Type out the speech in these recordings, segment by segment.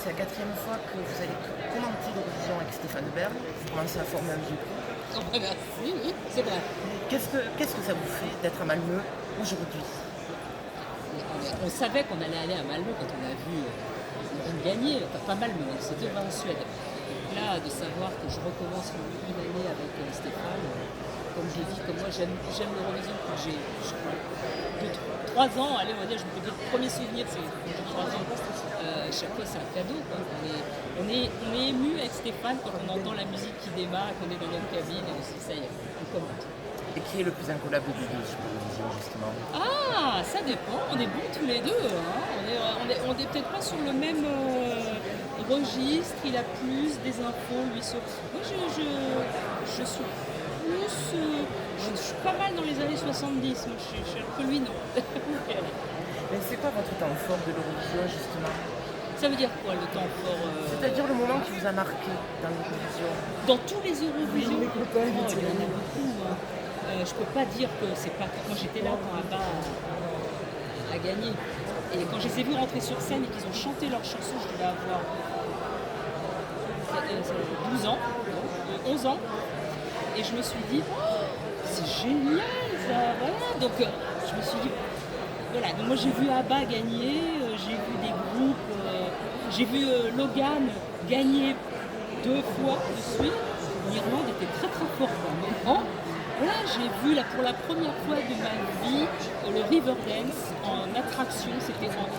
C'est la quatrième fois que vous allez commenter l'Eurovision avec Stéphane Bern. Vous commencez à former un vieux coup. Oh, bah, merci, oui, c'est vrai. Qu'est-ce que ça vous fait d'être à Malmö aujourd'hui? On savait qu'on allait aller à Malmö quand on a vu Lorraine gagner, enfin pas Malmö, on s'était en Suède. Donc là, de savoir que je recommence une année avec Stéphane, comme je dis, comme moi j'aime l'Eurovision depuis que j'ai 3 ans, allez on va dire, je peux dire le premier souvenir c'est quand j'ai 3 ans. Chaque fois c'est un cadeau, quoi. On est ému avec Stéphane quand on entend la musique qui démarre, qu'on est dans notre cabine et on se dit ça y est, on commente. Et qui est le plus incollable des deux sur l'Eurovision, justement? Ah, ça dépend. On est bons tous les deux. Hein. On est peut-être pas sur le même registre. Il a plus des infos, lui sur. Moi, je suis plus. Je suis pas mal dans les années 70. Moi, je suis un peu lui, non. Mais c'est quoi votre temps fort de l'Eurovision, justement? Ça veut dire quoi le temps fort C'est-à-dire le moment qui vous a marqué dans l'Eurovision? Dans tous les Eurovisions, il y en a beaucoup. Hein. Je peux pas dire que c'est pas. Moi, j'étais là quand Abba a gagné. Et quand je les ai vus rentrer sur scène et qu'ils ont chanté leur chanson, je devais avoir 12 ans, 11 ans. Et je me suis dit, oh, c'est génial ça, voilà. Donc je me suis dit, voilà. Donc moi j'ai vu Abba gagner, j'ai vu des groupes, j'ai vu Logan gagner 2 fois de suite. L'Irlande était très très forte à un moment. Là, j'ai vu pour la première fois de ma vie le Riverdance en attraction. C'était entre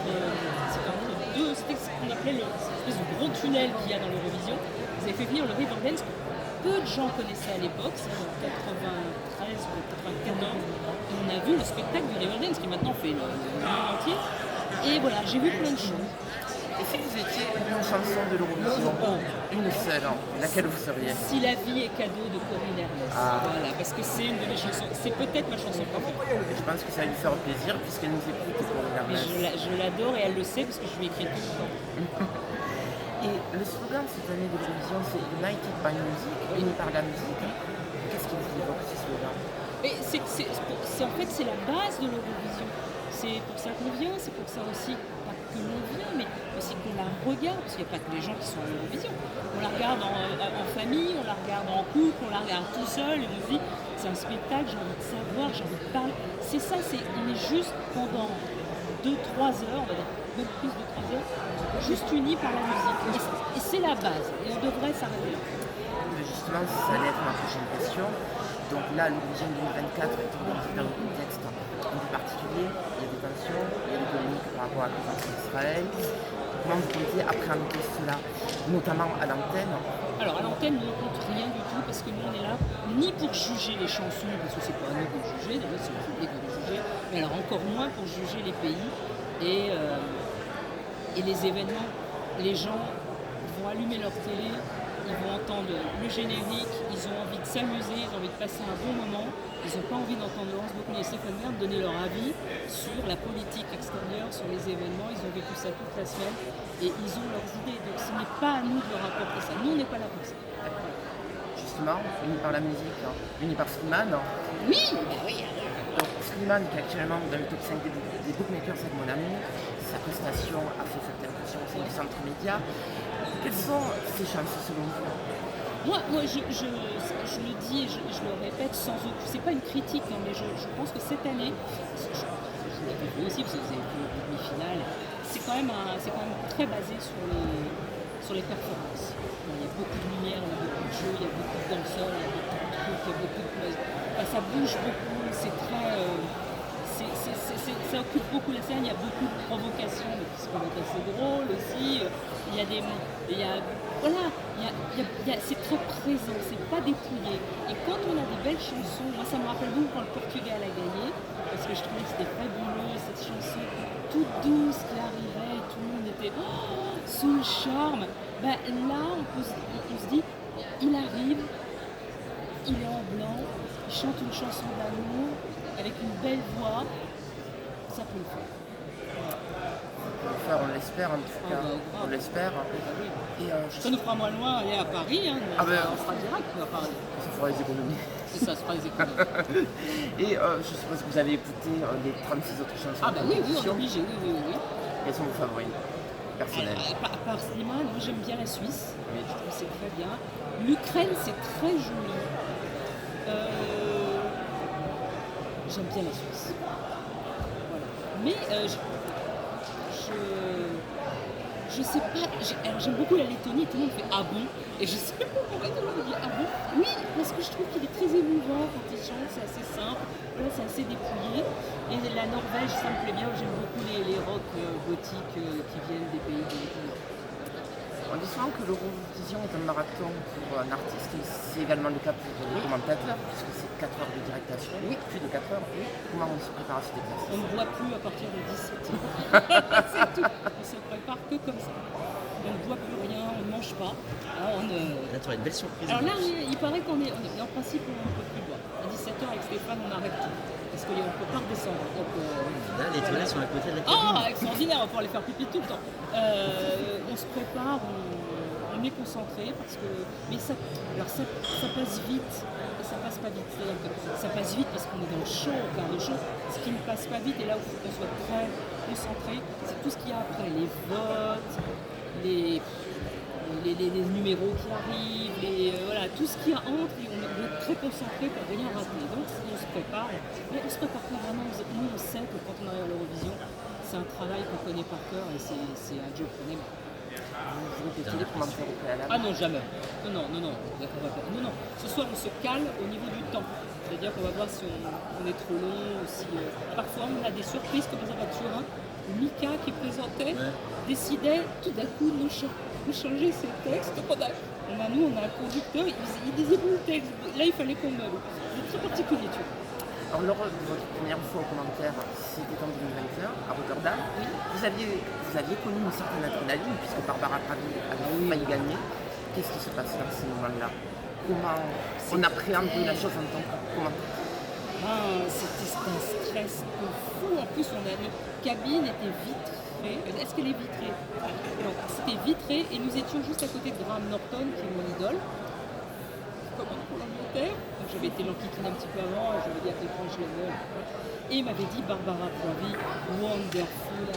deux, c'était ce qu'on appelait l'espèce de gros tunnel qu'il y a dans l'Eurovision. Ils avaient fait venir le Riverdance que peu de gens connaissaient à l'époque, c'est en 93 ou 94. On a vu le spectacle du Riverdance qui maintenant fait le monde entier. Et voilà, j'ai vu plein de choses. Et si vous étiez une chanson de l'Eurovision, une seule, laquelle vous seriez? Si la vie est cadeau de Corinne Hermès. Voilà, parce que c'est une de mes chansons, c'est peut-être ma chanson préférée. Je pense que ça va lui faire plaisir puisqu'elle nous écoute pour Mais je l'adore et elle le sait parce que je lui écris tout le temps. Et le slogan de cette année de l'Eurovision, c'est United by Music, unis par la musique. Qu'est-ce qui vous évoque ce slogan? Et en fait, c'est la base de l'Eurovision. C'est pour ça qu'on vient, c'est pour ça aussi, pas que l'on vient, mais aussi qu'on la regarde, parce qu'il n'y a pas que les gens qui sont à l'Eurovision. On la regarde en famille, on la regarde en couple, on la regarde tout seul, et on se dit, c'est un spectacle, j'ai envie de savoir, j'ai envie de parler. C'est ça, on est juste pendant 2-3 heures, on va dire, un peu plus de 3 heures, juste unis par la musique. Et c'est la base, et on devrait s'arrêter là. Justement, ça allait être ma prochaine question. Donc là, l'Eurovision 2024 est organisée dans un contexte un peu particulier. Il y a des tensions, il y a des polémiques par rapport à la présence d'Israël. Comment vous comptez appréhender cela, notamment à l'antenne? Alors à l'antenne, on ne compte rien du tout parce que nous on est là ni pour juger les chansons, parce que c'est pas à nous de juger, d'ailleurs c'est au public de les juger, mais alors encore moins pour juger les pays et les événements. Les gens vont allumer leur télé, ils vont entendre le générique, ils ont envie de s'amuser, ils ont envie de passer un bon moment, ils n'ont pas envie d'entendre Laurence Boccolini et Stéphane Bern donner leur avis sur la politique extérieure, sur les événements, ils ont vécu ça toute la semaine et ils ont leurs idées, donc ce n'est pas à nous de leur apporter ça, nous on n'est pas là pour ça. Justement, unis par la musique, unis par Slimane. Oui, bah oui. Donc Slimane qui est actuellement dans le top 5 des bookmakers avec mon ami, sa prestation a fait cette impression au sein du centre média. Quelles sont ces chances selon vous? Moi je le dis et je le répète sans aucun. C'est pas une critique, hein, mais je pense que cette année, je l'avais vu aussi parce que vous avez vu le demi-finale, c'est quand même très basé sur les performances. Bon, il y a beaucoup de lumière, il y a beaucoup de jeux, il y a beaucoup de danseurs, il y a beaucoup de trucs, il y a beaucoup de. Enfin, ça bouge beaucoup, c'est très. Ça occupe beaucoup la scène, il y a beaucoup de provocations, mais qui sont assez drôles aussi. Il y a des. Voilà, c'est très présent, c'est pas dépouillé. Et quand on a des belles chansons, moi ça me rappelle beaucoup quand le Portugal a gagné, parce que je trouvais que c'était fabuleux, cette chanson toute douce qui arrivait, et tout le monde était sous le charme. Ben, là, on se dit, il arrive, il est en blanc, il chante une chanson d'amour avec une belle voix, ça peut le faire. On l'espère en tout cas, on l'espère. Et, ça nous fera moins loin aller à Paris, hein, on sera direct à Paris. Ça fera les économies. C'est ça, ça fera les économies. Et je suppose que vous avez écouté les 36 autres chansons. Ah bah oui, on est obligé, oui. Quels sont vos favoris? personnel. Par cinéma, moi j'aime bien la Suisse, je trouve que c'est très bien. L'Ukraine, c'est très joli. J'aime bien la Suisse. Voilà. Mais je sais pas, alors j'aime beaucoup la Lettonie, tout le monde fait ah bon, et je sais pas pourquoi tout le monde dit ah bon. Oui, parce que je trouve qu'il est très émouvant quand il chante, c'est assez simple, voilà, c'est assez dépouillé. Et la Norvège, ça me plaît bien, j'aime beaucoup les rock gothiques qui viennent des pays de... On dit souvent que l'Eurovision est un marathon pour un artiste, mais c'est également le cas pour le commentateur, puisque c'est 4 heures de directation, plus de 4 heures. Comment on se prépare à cet exercice? On ne boit plus à partir de 17 ans. C'est tout. On se prépare que comme ça. On ne boit plus rien, on ne mange pas. Alors, Là, tu auras une belle surprise. alors là, il paraît qu'on est, en principe, on ne peut plus boire. À 17h avec Stéphane, on arrête tout. Parce qu'on ne peut pas redescendre. Donc, Là, les toilettes sont à côté de la cabine. oh, extraordinaire, on va pouvoir les faire pipi tout le temps. On se prépare, on est concentré parce que. Mais ça passe vite et ça passe pas vite. C'est-à-dire que ça passe vite parce qu'on est dans le show, au quart de show. Ce qui ne passe pas vite et là où il faut qu'on soit très concentré, c'est tout ce qu'il y a après. Les votes, les numéros qui arrivent, voilà, tout ce qui entre et on est très concentré pour rien rater. Donc on se prépare. Mais on se prépare pas vraiment. Nous on sait que quand on arrive à l'Eurovision, c'est un travail qu'on connaît par cœur et c'est un job qu'on aime. Vous répétez les commentaires au préalable? Ah non, jamais. Non. Ce soir, on se cale au niveau du temps. C'est-à-dire qu'on va voir si on est trop long ou si... Parfois, on a des surprises, comme par exemple à Turin, où Mika, qui présentait, décidait tout d'un coup de changer ses textes. Nous, on a un conducteur, il disait plus le texte. Là, il fallait qu'on meuble. C'est très particulier, tu vois. Alors, lors de votre première fois au commentaire, c'était en 2021, à Rotterdam. Oui. Vous aviez connu une certaine adrénaline, puisque Barbara Pravi avait failli gagner. Qu'est-ce qui se passe dans ces moments-là? Comment on appréhende la chose en tant que commentateur? C'était un stress de fou. En plus, notre cabine était vitrée. Est-ce qu'elle est vitrée? Non, c'était vitré et nous étions juste à côté de Graham Norton, qui est mon idole, comme pour l'Angleterre. Donc j'avais été l'enquiquiner un petit peu avant, et j'avais dit à quel point je l'aimais. Et il m'avait dit Barbara Pravi, wonderful.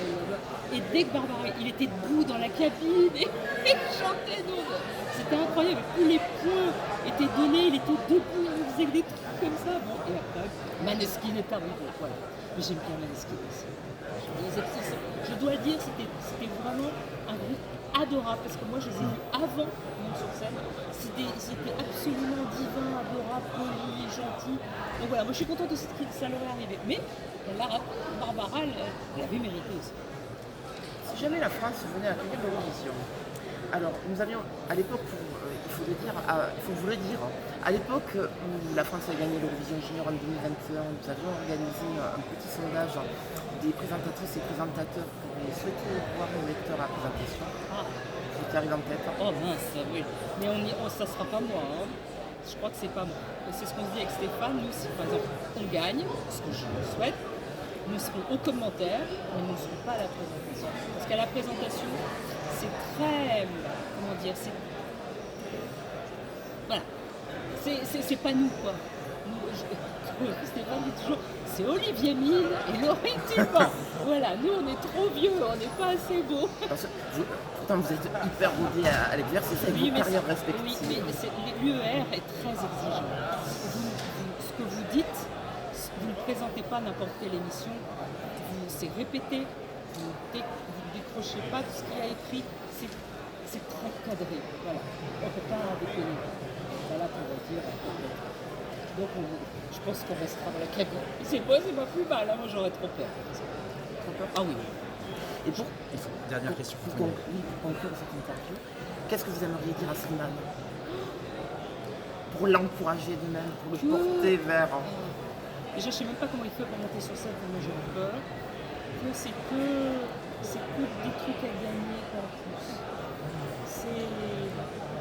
Et dès que Barbara, il était debout dans la cabine et il chantait. C'était incroyable. Tous les points étaient donnés, il était debout, il faisait des trucs comme ça. Bon, et après, Maneskin est arrivé. Voilà. Mais j'aime bien Maneskin aussi. Je dois dire, c'était vraiment un groupe adorable parce que moi je les ai vus avant monter sur scène. C'était absolument divin, adorable, poli, gentil. Donc voilà, moi je suis contente aussi que ça leur est arrivé. Mais Barbara, elle avait mérité aussi. Si jamais la France venait à accueillir l'Eurovision, alors nous avions à l'époque, il faut vous le dire, à l'époque où la France a gagné l'Eurovision Junior en 2021, nous avions organisé un petit sondage des présentatrices et présentateurs pour les souhaiter voir nos lecteurs à la présentation. Qui arrive en tête. Oh mince, oui. Mais ça sera pas moi. Hein. Je crois que c'est pas moi. C'est ce qu'on se dit avec Stéphane. Nous, si par exemple on gagne, ce que je souhaite, nous serons aux commentaires, mais nous ne serons pas à la présentation. Parce qu'à la présentation, c'est très... Comment dire, voilà. C'est pas nous, quoi. Stéphane dit toujours, c'est Olivier Mine et Laurie Tupin. Voilà, nous on est trop vieux, on n'est pas assez beaux. Pourtant vous êtes hyper rodés à l'exercice avec vos carrières respectives. Oui, mais l'UER est très exigeant. Ce que vous dites, vous ne présentez pas n'importe quelle émission, c'est répété, vous ne décrochez pas de ce qu'il y a écrit, c'est très cadré. Voilà, on ne peut pas déconner. Voilà pour dire. Donc je pense qu'on restera dans la cabine. C'est pas plus mal, hein, moi j'aurais trop peur. Ah oui. Et pour Dernière question. Pour conclure cette interview, qu'est-ce que vous aimeriez dire à Slimane pour l'encourager de même, pour le porter vers... Déjà, je ne sais même pas comment il fait pour monter sur scène, moi j'ai peur. C'est que des trucs à gagner en plus.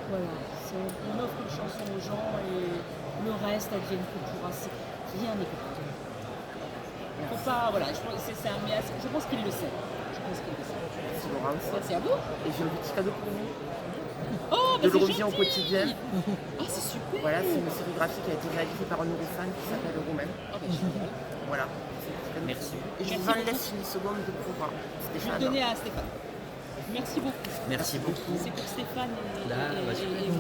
Voilà, on offre une chanson aux gens et le reste advienne que pourra. Rien n'est compliqué. Faut pas, voilà, je pense qu'il le sait. Merci Laurence. Merci à vous. Et j'ai un petit cadeau pour vous. Oh, de l'Eurovision au quotidien. Ah, c'est super. Voilà, c'est une série graphique qui a été réalisée par un Eurofan qui s'appelle Romain. Ah, ben génial. Voilà. Merci. Et je vous en laisse une seconde de pouvoir. Je vais le donner à Stéphane. Merci beaucoup. Merci beaucoup. C'est pour Stéphane et, Là, et- bah, et- et